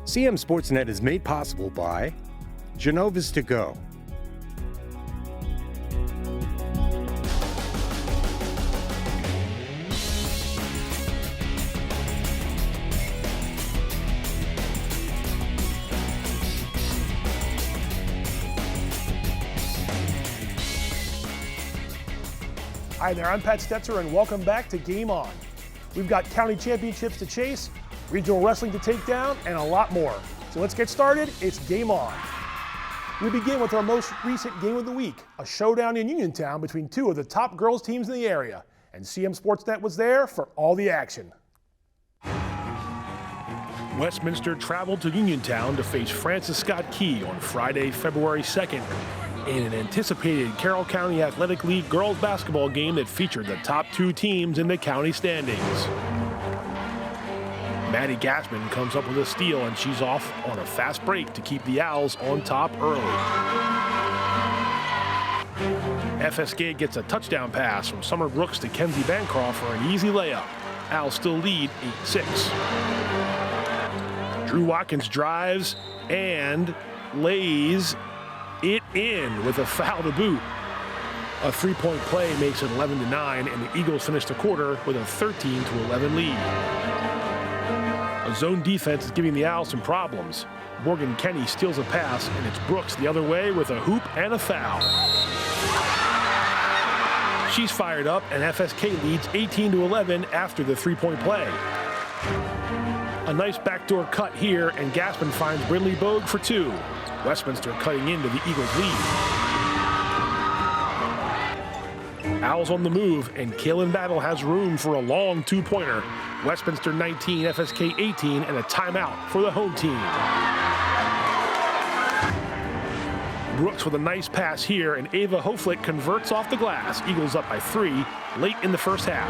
CMSportsNet is made possible by Genova's To Go. Hi there, I'm Pat Stoetzer, and welcome back to Game On. We've got county championships to chase, regional wrestling to take down, and a lot more. So let's get started. It's Game On. We begin with our most recent game of the week, a showdown in Uniontown between two of the top girls teams in the area. And CMSportsNet was there for all the action. Westminster traveled to Uniontown to face Francis Scott Key on Friday, February 2nd. In an anticipated Carroll County Athletic League girls basketball game that featured the top two teams in the county standings. Maddie Gassman comes up with a steal, and she's off on a fast break to keep the Owls on top early. FSK gets a touchdown pass from Summer Brooks to Kenzie Bancroft for an easy layup. Owls still lead 8-6. Drew Watkins drives and lays it in with a foul to boot. A three-point play makes it 11-9, and the Eagles finish the quarter with a 13-11 lead. A zone defense is giving the Owls some problems. Morgan Kenny steals a pass, and it's Brooks the other way with a hoop and a foul. She's fired up, and FSK leads 18-11 after the three-point play. A nice backdoor cut here, and Gassman finds Brindley Bogue for two. Westminster cutting into the Eagles' lead. Owls on the move, and Kaylin Battle has room for a long two-pointer. Westminster 19, FSK 18, and a timeout for the home team. Brooks with a nice pass here, and Ava Hoflick converts off the glass. Eagles up by 3 late in the first half.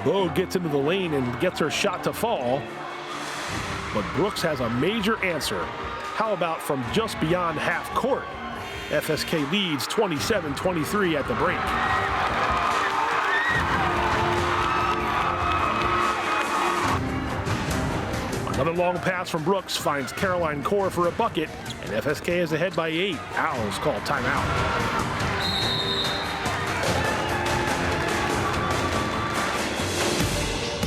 Bogue gets into the lane and gets her shot to fall. But Brooks has a major answer. How about from just beyond half court? FSK leads 27-23 at the break. Another long pass from Brooks finds Caroline Core for a bucket, and FSK is ahead by 8. Owls call timeout.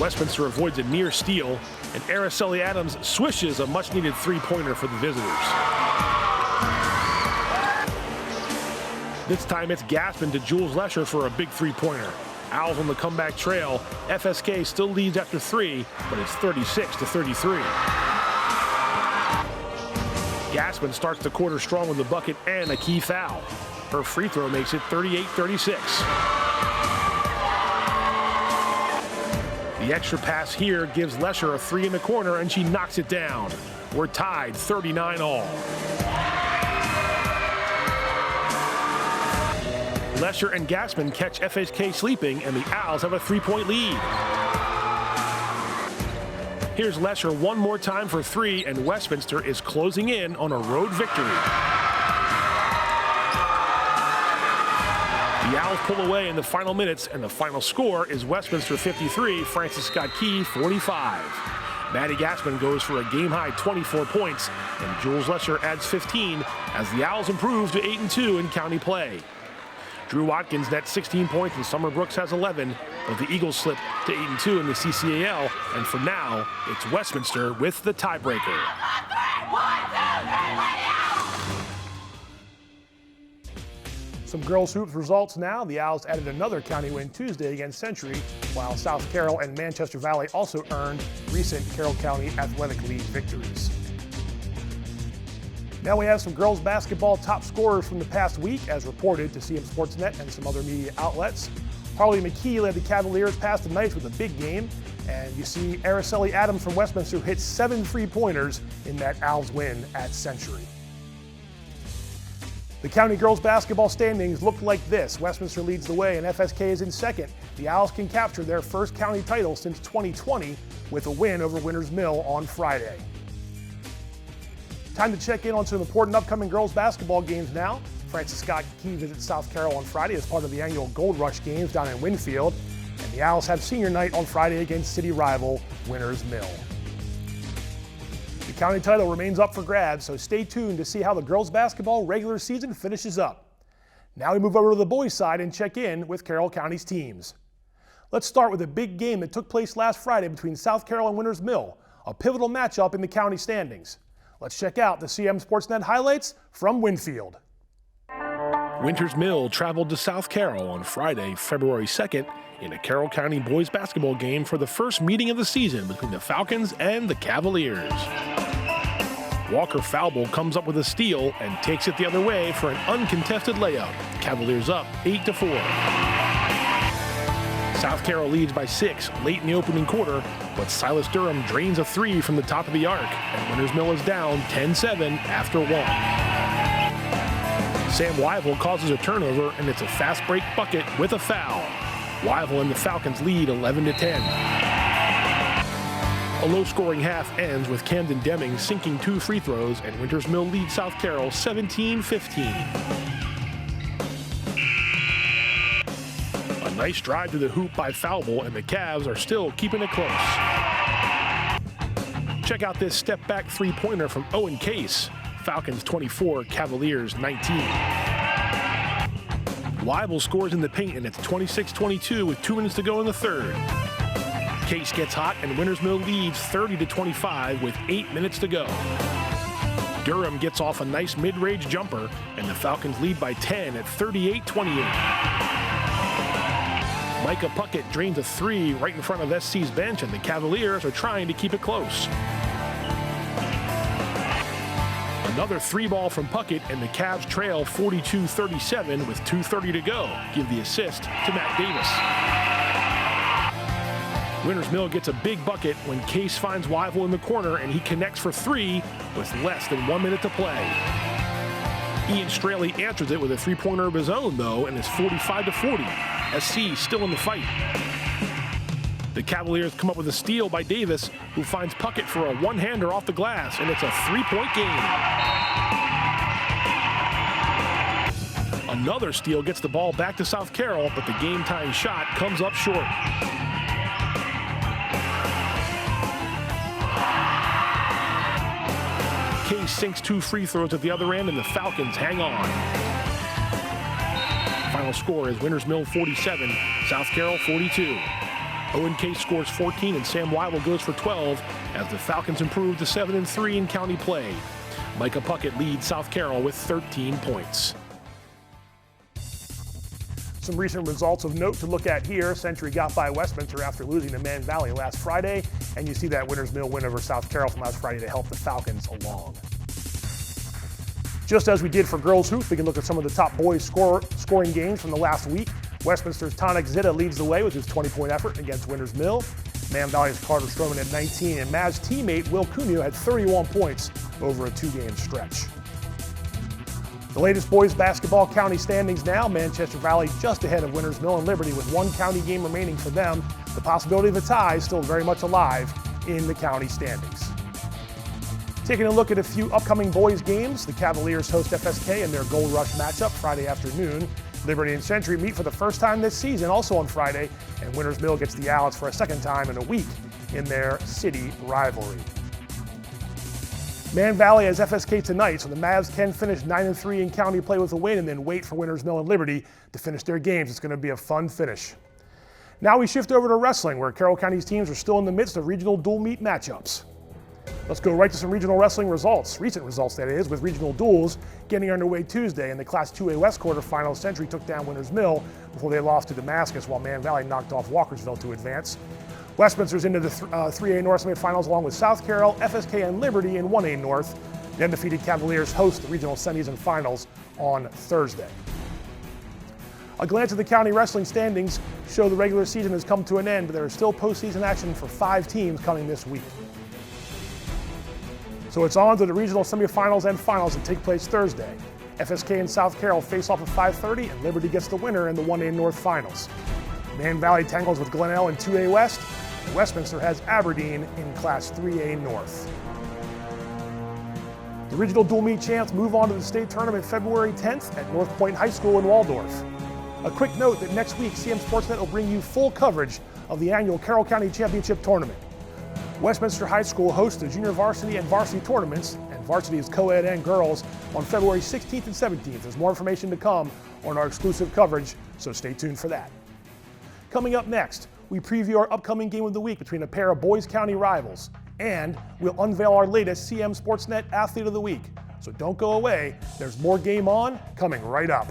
Westminster avoids a near steal, and Araceli Adams swishes a much-needed three-pointer for the visitors. This time it's Gassman to Jules Lesher for a big three-pointer. Owls on the comeback trail. FSK still leads after 3, but it's 36-33. Gassman starts the quarter strong with a bucket and a key foul. Her free throw makes it 38-36. The extra pass here gives Lesher a 3 in the corner, and she knocks it down. We're tied 39-all. Lesher and Gassman catch FSK sleeping, and the Owls have a 3-point lead. Here's Lesher one more time for 3, and Westminster is closing in on a road victory. The Owls pull away in the final minutes, and the final score is Westminster 53, Francis Scott Key 45. Maddie Gassman goes for a game-high 24 points, and Jules Lesher adds 15 as the Owls improve to 8-2 in county play. Drew Watkins nets 16 points, and Summer Brooks has 11, but the Eagles slip to 8-2 in the CCAL, and for now, it's Westminster with the tiebreaker. Some girls hoops results now. The Owls added another county win Tuesday against Century, while South Carroll and Manchester Valley also earned recent Carroll County Athletic League victories. Now we have some girls basketball top scorers from the past week, as reported to CMSportsNet and some other media outlets. Harley McKee led the Cavaliers past the Knights with a big game, and you see Araceli Adams from Westminster hit 7 3-pointers in that Owls win at Century. The county girls basketball standings look like this. Westminster leads the way, and FSK is in second. The Owls can capture their first county title since 2020 with a win over Winters Mill on Friday. Time to check in on some important upcoming girls basketball games now. Francis Scott Key visits South Carroll on Friday as part of the annual Gold Rush games down in Winfield. And the Owls have senior night on Friday against city rival Winters Mill. The county title remains up for grabs, so stay tuned to see how the girls basketball regular season finishes up. Now we move over to the boys' side and check in with Carroll County's teams. Let's start with a big game that took place last Friday between South Carroll and Winters Mill, a pivotal matchup in the county standings. Let's check out the CMSportsNet highlights from Winfield. Winters Mill traveled to South Carroll on Friday, February 2nd, in a Carroll County boys basketball game for the first meeting of the season between the Falcons and the Cavaliers. Walker Foulball comes up with a steal and takes it the other way for an uncontested layup. Cavaliers up 8-4. South Carroll leads by 6 late in the opening quarter, but Silas Durham drains a 3 from the top of the arc, and Winters Mill is down 10-7 after 1. Sam Wyville causes a turnover, and it's a fast break bucket with a foul. Wyville and the Falcons lead 11-10. A low-scoring half ends with Camden Deming sinking 2 free throws, and Winters Mill leads South Carroll 17-15. A nice drive to the hoop by Foulball, and the Cavs are still keeping it close. Check out this step-back three-pointer from Owen Case. Falcons 24, Cavaliers 19. Wyville scores in the paint, and it's 26-22 with 2 minutes to go in the third. Case gets hot, and Winters Mill leads 30-25 with 8 minutes to go. Durham gets off a nice mid-range jumper, and the Falcons lead by 10 at 38-28. Micah Puckett drains a 3 right in front of SC's bench, and the Cavaliers are trying to keep it close. Another 3-ball from Puckett, and the Cavs trail 42-37 with 2:30 to go. Give the assist to Matt Davis. Winters Mill gets a big bucket when Case finds Wyville in the corner, and he connects for 3 with less than 1 minute to play. Ian Straley answers it with a 3-pointer of his own, though, and it's 45-40. SC still in the fight. The Cavaliers come up with a steal by Davis, who finds Puckett for a one-hander off the glass, and it's a 3-point game. Another steal gets the ball back to South Carroll, but the game-tying shot comes up short. Case sinks 2 free throws at the other end, and the Falcons hang on. Final score is Winters Mill 47, South Carroll 42. Owen Case scores 14, and Sam Wyville goes for 12 as the Falcons improve to 7-3 in county play. Micah Puckett leads South Carroll with 13 points. Some recent results of note to look at here. Century got by Westminster after losing to Man Valley last Friday, and you see that Winters Mill win over South Carroll from last Friday to help the Falcons along. Just as we did for girls hoop, we can look at some of the top boys scoring games from the last week. Westminster's Tonic Zitta leads the way with his 20-point effort against Winters Mill. Man Valley's Carter Stroman at 19, and Mavs teammate Will Cuneo had 31 points over a 2-game stretch. The latest boys basketball county standings now. Manchester Valley just ahead of Winters Mill and Liberty with 1 county game remaining for them. The possibility of a tie is still very much alive in the county standings. Taking a look at a few upcoming boys games, the Cavaliers host FSK in their Gold Rush matchup Friday afternoon. Liberty and Century meet for the first time this season, also on Friday, and Winters Mill gets the Owls for a second time in a week in their city rivalry. Man Valley has FSK tonight, so the Mavs can finish 9-3 in county play with a win and then wait for Winters Mill and Liberty to finish their games. It's going to be a fun finish. Now we shift over to wrestling, where Carroll County's teams are still in the midst of regional dual meet matchups. Let's go right to some regional wrestling results. Recent results, that is, with regional duels getting underway Tuesday. In the Class 2A West quarterfinals, Century took down Winters Mill before they lost to Damascus, while Man Valley knocked off Walkersville to advance. Westminster's into the 3A North semifinals along with South Carroll, FSK, and Liberty in 1A North. The undefeated Cavaliers host the regional semis and finals on Thursday. A glance at the county wrestling standings show the regular season has come to an end, but there is still postseason action for 5 teams coming this week. So it's on to the regional semifinals and finals that take place Thursday. FSK and South Carroll face off at 5:30, and Liberty gets the winner in the 1A North finals. Man Valley tangles with Glenelg in 2A West, and Westminster has Aberdeen in Class 3A North. The regional dual meet champs move on to the state tournament February 10th at North Point High School in Waldorf. A quick note that next week CM Sportsnet will bring you full coverage of the annual Carroll County Championship Tournament. Westminster High School hosts the junior varsity and varsity tournaments, and varsity is co-ed and girls, on February 16th and 17th. There's more information to come on our exclusive coverage, so stay tuned for that. Coming up next, we preview our upcoming game of the week between a pair of Boys County rivals, and we'll unveil our latest CMSportsNet Athlete of the Week. So don't go away, there's more Game On coming right up.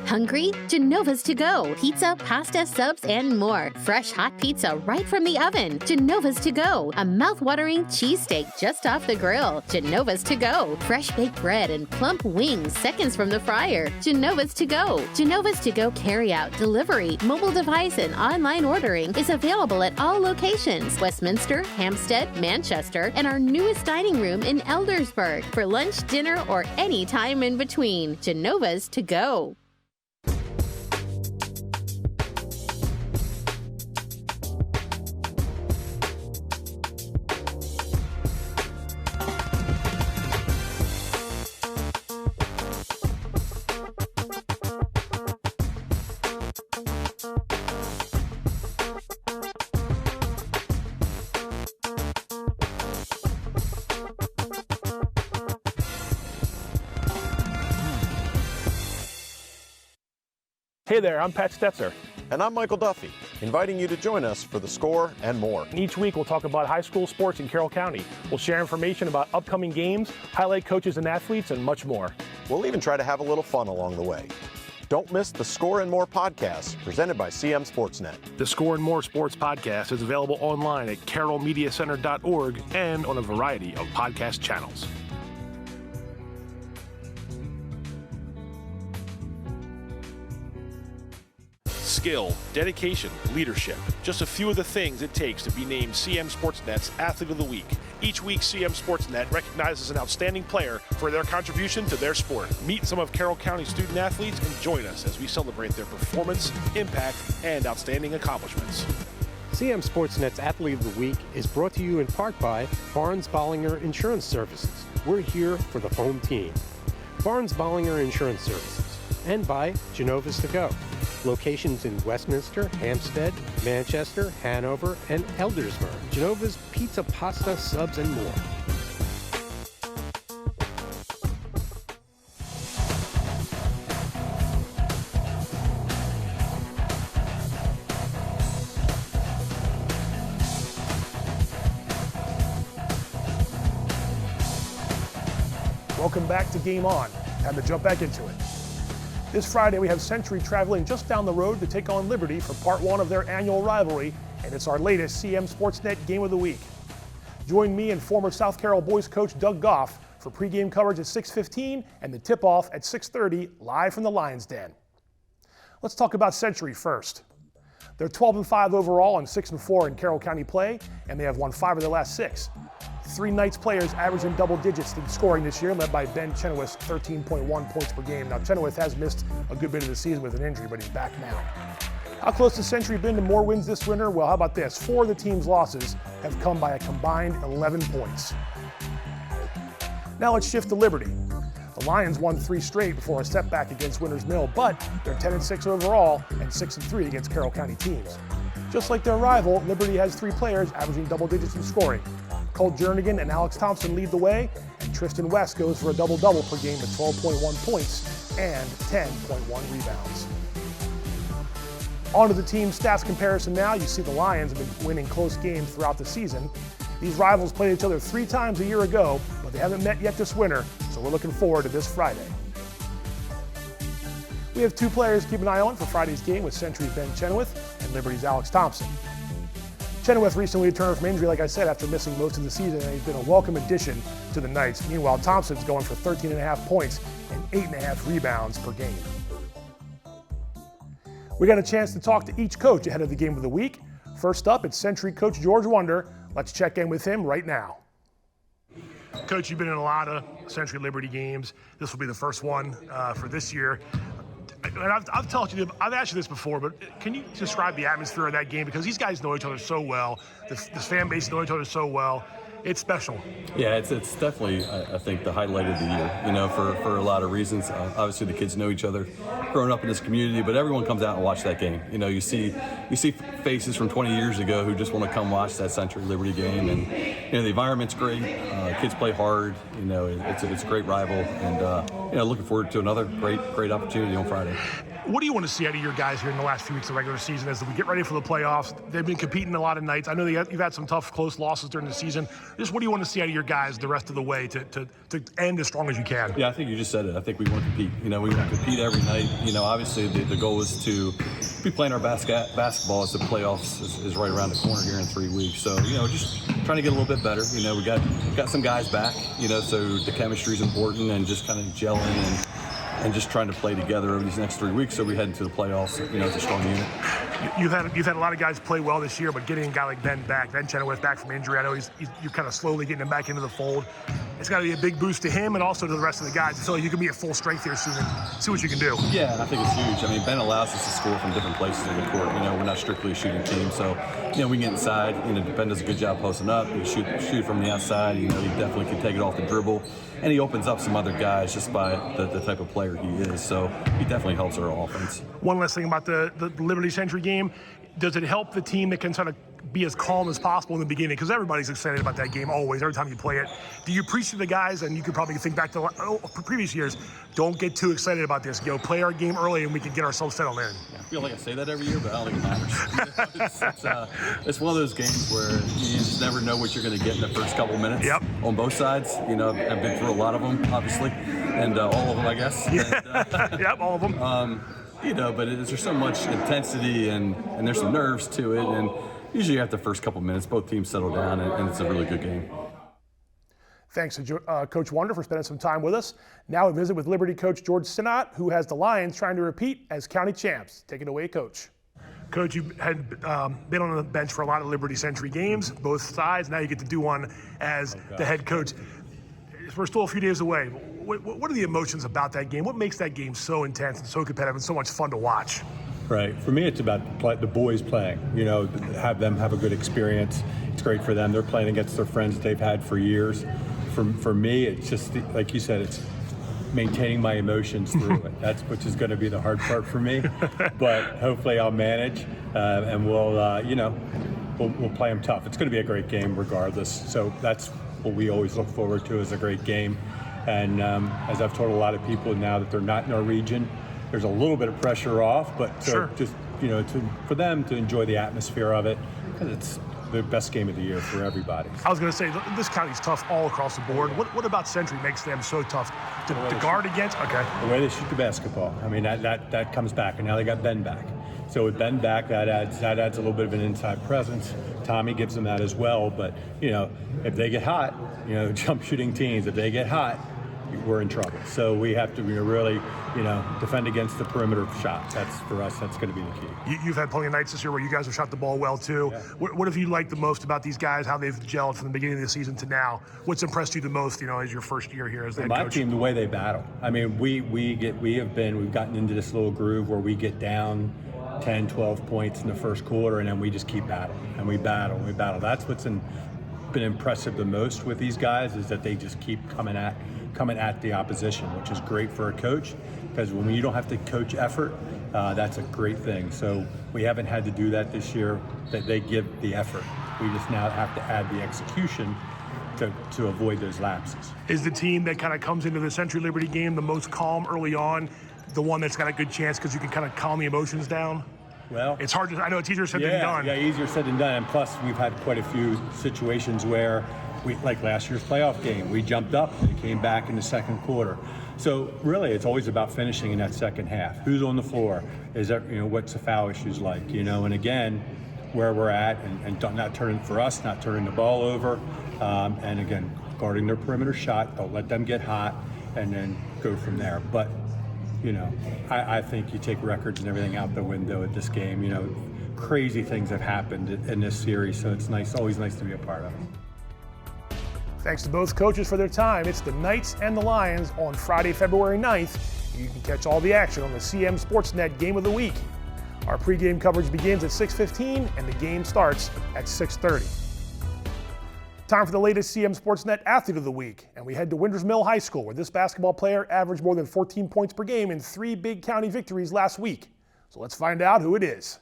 Hungry? Genova's to go. Pizza, pasta, subs, and more. Fresh hot pizza right from the oven. Genova's to go. A mouth-watering cheesesteak just off the grill. Genova's to go. Fresh baked bread and plump wings seconds from the fryer. Genova's to go. Genova's to go carry-out, delivery, mobile device, and online ordering is available at all locations. Westminster, Hampstead, Manchester, and our newest dining room in Eldersburg for lunch, dinner, or any time in between. Genova's to go. Hey there, I'm Pat Stoetzer. And I'm Michael Duffy, inviting you to join us for The Score and more. Each week we'll talk about high school sports in Carroll County. We'll share information about upcoming games, highlight coaches and athletes, and much more. We'll even try to have a little fun along the way. Don't miss The Score and More podcast presented by CMSportsNet. The Score and More Sports podcast is available online at carrollmediacenter.org and on a variety of podcast channels. Skill, dedication, leadership. Just a few of the things it takes to be named CMSportsNet's Athlete of the Week. Each week, CMSportsNet recognizes an outstanding player for their contribution to their sport. Meet some of Carroll County student athletes and join us as we celebrate their performance, impact, and outstanding accomplishments. CMSportsNet's Athlete of the Week is brought to you in part by Barnes-Bollinger Insurance Services. We're here for the home team. Barnes-Bollinger Insurance Services. And by Genova's to Go. Locations in Westminster, Hampstead, Manchester, Hanover, and Eldersburg. Genova's pizza, pasta, subs, and more. Welcome back to Game On. Time to jump back into it. This Friday, we have Century traveling just down the road to take on Liberty for part one of their annual rivalry, and it's our latest CMSportsNet Game of the Week. Join me and former South Carroll boys coach Doug Goff for pregame coverage at 6:15 and the tip-off at 6:30, live from the Lions Den. Let's talk about Century first. They're 12-5 overall and 6-4 in Carroll County play, and they have won 5 of their last 6. 3 Knights players averaging double digits in scoring this year, led by Ben Chenoweth, 13.1 points per game. Now, Chenoweth has missed a good bit of the season with an injury, but he's back now. How close has Century been to more wins this winter? Well, how about this? 4 of the team's losses have come by a combined 11 points. Now let's shift to Liberty. The Lions won 3 straight before a setback against Winters Mill, but they're 10-6 overall and 6-3 against Carroll County teams. Just like their rival, Liberty has 3 players averaging double digits in scoring. Colt Jernigan and Alex Thompson lead the way, and Tristan West goes for a double-double per game with 12.1 points and 10.1 rebounds. On to the team stats comparison now. You see the Lions have been winning close games throughout the season. These rivals played each other 3 times a year ago, but they haven't met yet this winter, so we're looking forward to this Friday. We have 2 players to keep an eye on for Friday's game with Century's Ben Chenoweth and Liberty's Alex Thompson. Chenoweth recently returned from injury, like I said, after missing most of the season, and he's been a welcome addition to the Knights. Meanwhile, Thompson's going for 13.5 points and 8.5 rebounds per game. We got a chance to talk to each coach ahead of the game of the week. First up, it's Century coach George Wunder. Let's check in with him right now. Coach, you've been in a lot of Century Liberty games. This will be the first one for this year. And I've asked you this before, but can you describe the atmosphere of that game? Because these guys know each other so well. This fan base know each other so well. It's special. Yeah, it's definitely, I think, the highlight of the year, for a lot of reasons. Obviously, the kids know each other growing up in this community, but everyone comes out and watch that game. You see faces from 20 years ago who just want to come watch that Century Liberty game, and the environment's great. Kids play hard. It's a great rival, and looking forward to another great opportunity on Friday. What do you want to see out of your guys here in the last few weeks of the regular season as we get ready for the playoffs? They've been competing a lot of nights. I know you've had some tough, close losses during the season. Just what do you want to see out of your guys the rest of the way to end as strong as you can? Yeah, I think you just said it. I think we want to compete. We want to compete every night. Obviously the goal is to be playing our basketball as the playoffs is right around the corner here in 3 weeks. So, just trying to get a little bit better. We got some guys back, so the chemistry is important, and just kind of gelling and just trying to play together over these next 3 weeks so we head into the playoffs, as a strong unit. You've had a lot of guys play well this year, but getting a guy like Ben Chenoweth back from injury, I know you're kind of slowly getting him back into the fold. It's got to be a big boost to him and also to the rest of the guys. So you can be at full strength here soon and see what you can do. Yeah, I think it's huge. Ben allows us to score from different places in the court. We're not strictly a shooting team, so we can get inside. Ben does a good job posting up. He shoot from the outside. He definitely can take it off the dribble, and he opens up some other guys just by the type of player he is. So he definitely helps our offense. One last thing about the Liberty Century game. Does it help the team that can sort of be as calm as possible in the beginning? Because everybody's excited about that game always, every time you play it. Do you preach to the guys, and you could probably think back to previous years, don't get too excited about this. Play our game early and we can get ourselves settled in. I feel like I say that every year, but I don't think it matters. It's one of those games where you just never know what you're going to get in the first couple minutes. Yep. On both sides. I've been through a lot of them, obviously, and all of them, I guess. And, yep, all of them. But there's so much intensity and there's some nerves to it, and usually after the first couple minutes, both teams settle down, and it's a really good game. Thanks to Coach Wonder for spending some time with us. Now a visit with Liberty coach George Sinnott, who has the Lions trying to repeat as county champs. Take it away, Coach. Coach, you had been on the bench for a lot of Liberty Century games, both sides. Now you get to do one as the head coach. We're still a few days away. What are the emotions about that game? What makes that game so intense and so competitive and so much fun to watch? Right. For me, it's about the boys playing. Have them have a good experience. It's great for them. They're playing against their friends that they've had for years. For me, it's just like you said. It's maintaining my emotions through it. That's which is going to be the hard part for me. But hopefully, I'll manage, and we'll play them tough. It's going to be a great game regardless. So that's what we always look forward to, is a great game. And as I've told a lot of people now that they're not in our region, there's a little bit of pressure off, but sure. Just for them to enjoy the atmosphere of it, because it's the best game of the year for everybody. I was going to say, this county's tough all across the board. What about Century makes them so tough to guard against? Okay. The way they shoot the basketball. That comes back, and now they got Ben back. So with Ben back, that adds a little bit of an inside presence. Tommy gives them that as well. But if they get hot, jump shooting teams, if they get hot, we're in trouble. So we have to really, defend against the perimeter shots. That's for us. That's going to be the key. You've had plenty of nights this year where you guys have shot the ball well too. Yeah. What have you liked the most about these guys? How they've gelled from the beginning of the season to now? What's impressed you the most? As your first year here as the head coach? My team, the way they battle. We've gotten into this little groove where we get down 10, 12 points in the first quarter, and then we just keep battling, and we battle. That's what's been impressive the most with these guys, is that they just keep coming at the opposition, which is great for a coach, because when you don't have to coach effort, that's a great thing. So we haven't had to do that this year, that they give the effort. We just now have to add the execution to avoid those lapses. Is the team that kind of comes into the Century Liberty game the most calm early on, the one that's got a good chance because you can kind of calm the emotions down? Well, it's hard to, I know it's easier said than done. Yeah, easier said than done. And plus, we've had quite a few situations where like last year's playoff game, we jumped up and came back in the second quarter. So really, it's always about finishing in that second half. Who's on the floor? Is that, what's the foul issues like? And again, where we're at, and not turning the ball over, and again, guarding their perimeter shot. Don't let them get hot, and then go from there. But I think you take records and everything out the window at this game. Crazy things have happened in this series, so it's always nice to be a part of it. Thanks to both coaches for their time. It's the Knights and the Lions on Friday, February 9th. You can catch all the action on the CMSportsNet Game of the Week. Our pregame coverage begins at 6:15 and the game starts at 6:30. Time for the latest CMSportsNet Athlete of the Week, and we head to Winters Mill High School, where this basketball player averaged more than 14 points per game in 3 big county victories last week. So let's find out who it is.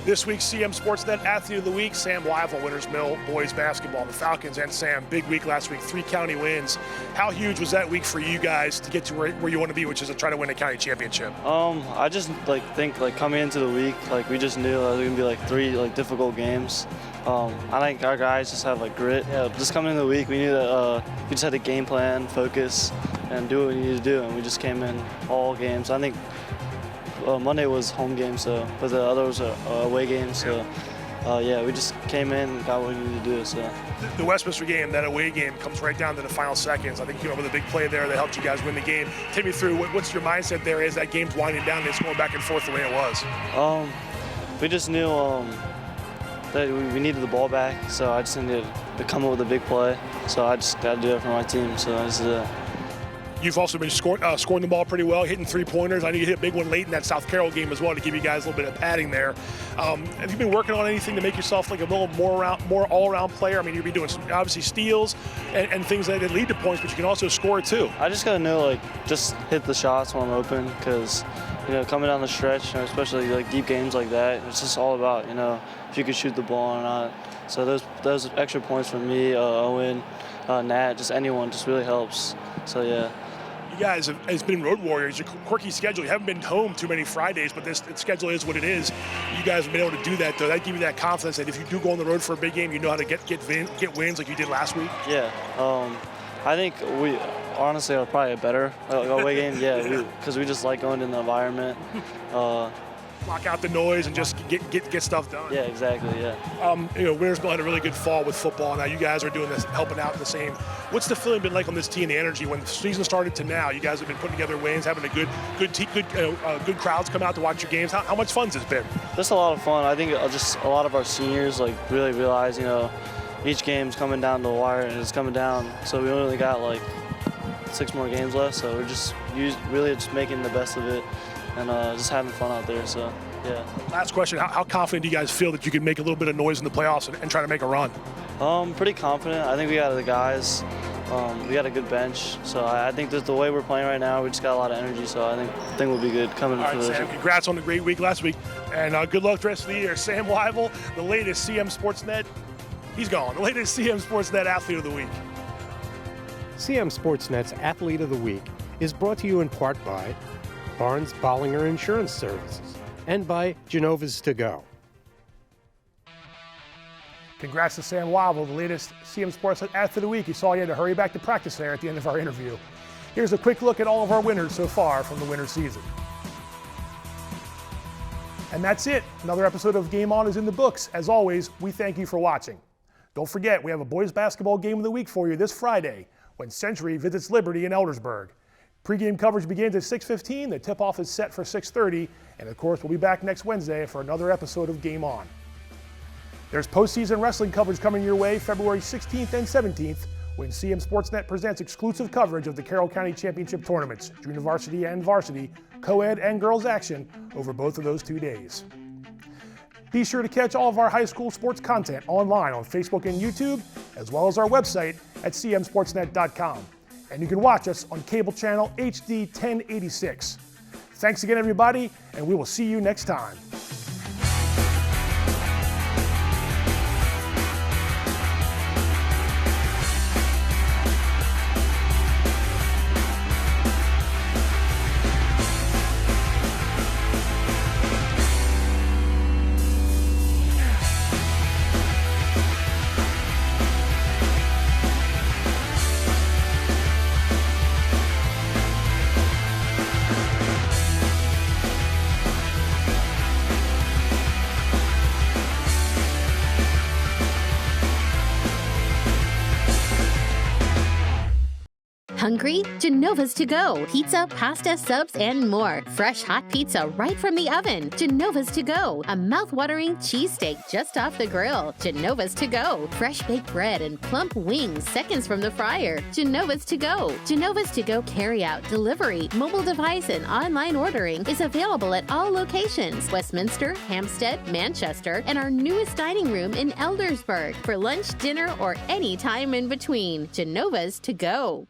This week's CMSportsNet Athlete of the Week, Sam Wyville, Winters Mill boys basketball. The Falcons and Sam, big week last week, 3 county wins. How huge was that week for you guys to get to where you want to be, which is to try to win a county championship? I just think coming into the week, we just knew it was gonna be 3 difficult games. I think our guys just have grit. Yeah, just coming into the week, we knew that we just had to game plan, focus, and do what we needed to do, and we just came in all games. I think Monday was home game, but the other was away game. So, we just came in and got what we needed to do. So, the Westminster game, that away game, comes right down to the final seconds. I think you came up with a big play there that helped you guys win the game. Take me through what's your mindset there as that game's winding down and it's going back and forth the way it was. We just knew that we needed the ball back, so I just needed to come up with a big play. So I just got to do it for my team. So this is it. You've also been scoring the ball pretty well, hitting 3-pointers. I know you hit a big one late in that South Carroll game as well to give you guys a little bit of padding there. Have you been working on anything to make yourself a little more all-around player? I mean, you'll be doing some, obviously steals and things that lead to points, but you can also score too. I just got to know, just hit the shots when I'm open, because, coming down the stretch, especially deep games like that, it's just all about, if you can shoot the ball or not. So those extra points for me, Owen, Nat, just anyone, just really helps. So, yeah. You guys have been road warriors. Your quirky schedule. You haven't been home too many Fridays, but this schedule is what it is. You guys have been able to do that, though. That gives you that confidence that if you do go on the road for a big game, you know how to get wins like you did last week. Yeah, I think we honestly are probably a better away game. Yeah, because we just like going in the environment. Block out the noise and just get stuff done. Yeah, exactly. Yeah. Winters Mill had a really good fall with football. Now you guys are doing this, helping out in the same. What's the feeling been like on this team, the energy when the season started to now? You guys have been putting together wins, having a good crowds come out to watch your games. How much fun has it been? Just a lot of fun. I think just a lot of our seniors really realize each game's coming down to the wire and it's coming down. So we only got 6 more games left. So we're just really just making the best of it. And just having fun out there, so yeah. Last question, how confident do you guys feel that you can make a little bit of noise in the playoffs and try to make a run? Pretty confident. I think we got the guys. We got a good bench, so I think that the way we're playing right now, we just got a lot of energy, so I think we'll be good coming into this. Sam, congrats on the great week last week, and good luck the rest of the year. Sam Wyville, the latest CMSportsNet, he's gone. The latest CMSportsNet Athlete of the Week. CMSportsNet's Athlete of the Week is brought to you in part by Barnes Bollinger Insurance Services and by Genova's To Go. Congrats to Sam Wyville, the latest CMSportsNet Athlete of the Week. You saw he had to hurry back to practice there at the end of our interview. Here's a quick look at all of our winners so far from the winter season. And that's it. Another episode of Game On is in the books. As always, we thank you for watching. Don't forget, we have a boys basketball game of the week for you this Friday when Century visits Liberty in Eldersburg. Pre-game coverage begins at 6:15. The tip-off is set for 6:30. And of course, we'll be back next Wednesday for another episode of Game On. There's postseason wrestling coverage coming your way February 16th and 17th when CMSportsNet presents exclusive coverage of the Carroll County Championship tournaments, junior varsity and varsity, co-ed and girls action over both of those 2 days. Be sure to catch all of our high school sports content online on Facebook and YouTube, as well as our website at cmsportsnet.com. And you can watch us on cable channel HD 1086. Thanks again, everybody, and we will see you next time. Hungry? Genova's to go. Pizza, pasta, subs, and more. Fresh hot pizza right from the oven. Genova's to go. A mouth-watering cheesesteak just off the grill. Genova's to go. Fresh baked bread and plump wings seconds from the fryer. Genova's to go. Genova's to go carry-out, delivery, mobile device, and online ordering is available at all locations. Westminster, Hampstead, Manchester, and our newest dining room in Eldersburg for lunch, dinner, or any time in between. Genova's to go.